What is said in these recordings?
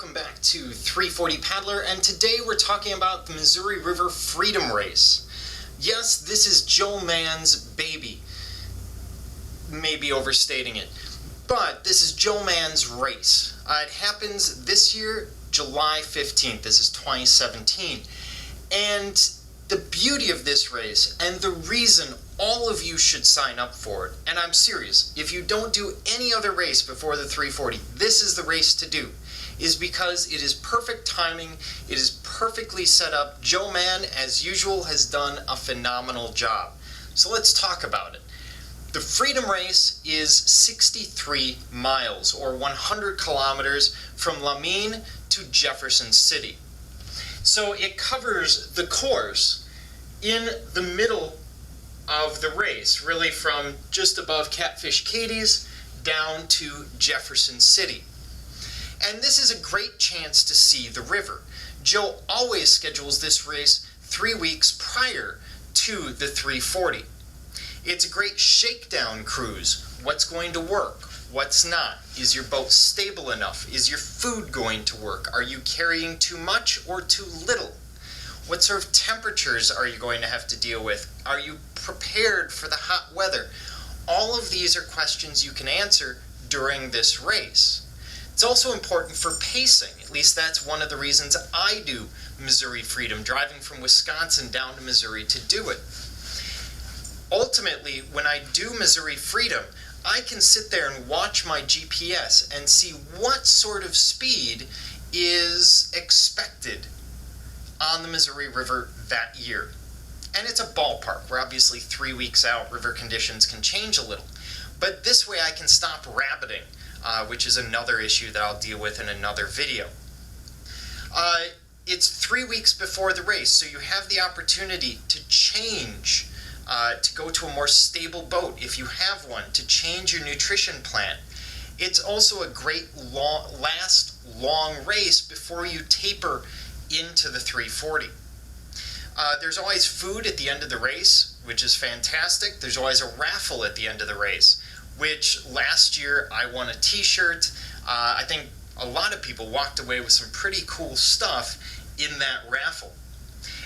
welcome back to 340 Paddler, and today we're talking about the Missouri River Freedom Race. Yes, this is Joe Mann's baby. Maybe overstating it. But this is Joe Mann's race. It happens this year, July 15th. This is 2017. And the beauty of this race, and the reason all of you should sign up for it, and I'm serious, if you don't do any other race before the 340, this is the race to do, is because it is perfect timing, it is perfectly set up. Joe Mann, as usual, has done a phenomenal job. So let's talk about it. The Freedom Race is 63 miles, or 100 kilometers, from Lamine to Jefferson City. So it covers the course in the middle of the race, really from just above Catfish Katie's down to Jefferson City. And this is a great chance to see the river. Joe always schedules this race 3 weeks prior to the 340. It's a great shakedown cruise. What's going to work? What's not? Is your boat stable enough? Is your food going to work? Are you carrying too much or too little? What sort of temperatures are you going to have to deal with? Are you prepared for the hot weather? All of these are questions you can answer during this race. It's also important for pacing. At least that's one of the reasons I do Missouri Freedom, driving from Wisconsin down to Missouri to do it. Ultimately, when I do Missouri Freedom, I can sit there and watch my GPS and see what sort of speed is expected on the Missouri River that year. And it's a ballpark. We're obviously 3 weeks out. River conditions can change a little. But this way I can stop rabbiting, which is another issue that I'll deal with in another video. It's 3 weeks before the race, so you have the opportunity to change, to go to a more stable boat if you have one, to change your nutrition plan. It's also a great last long race before you taper into the 340. There's always food at the end of the race, which is fantastic. There's always a raffle at the end of the race, which last year I won a t-shirt. I think a lot of people walked away with some pretty cool stuff in that raffle.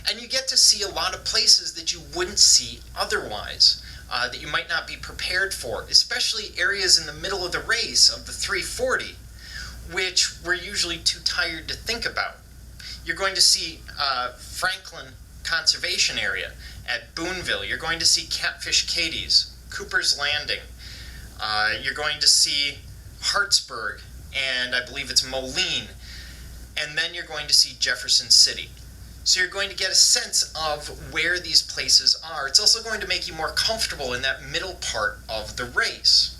And you get to see a lot of places that you wouldn't see otherwise, that you might not be prepared for, especially areas in the middle of the race of the 340, which we're usually too tired to think about. You're going to see Franklin Conservation Area at Boonville. You're going to see Catfish Katie's, Cooper's Landing. You're going to see Hartsburg, and I believe it's Moline. And then you're going to see Jefferson City. So you're going to get a sense of where these places are. It's also going to make you more comfortable in that middle part of the race.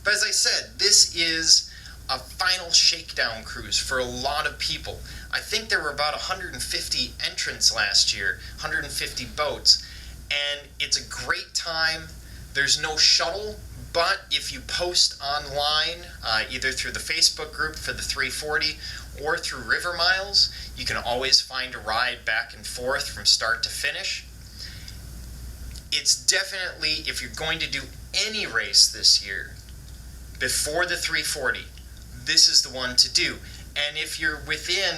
But as I said, this is a final shakedown cruise for a lot of people. I think there were about 150 entrants last year, 150 boats, and it's a great time. There's no shuttle, but if you post online, either through the Facebook group for the 340 or through River Miles, you can always find a ride back and forth from start to finish. It's definitely, if you're going to do any race this year before the 340, this is the one to do. And if you're within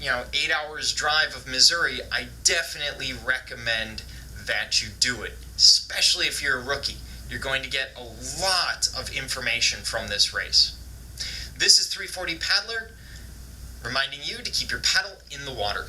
8 hours drive of Missouri, I definitely recommend that you do it, especially if you're a rookie. You're going to get a lot of information from this race. This is 340 Paddler, reminding you to keep your paddle in the water.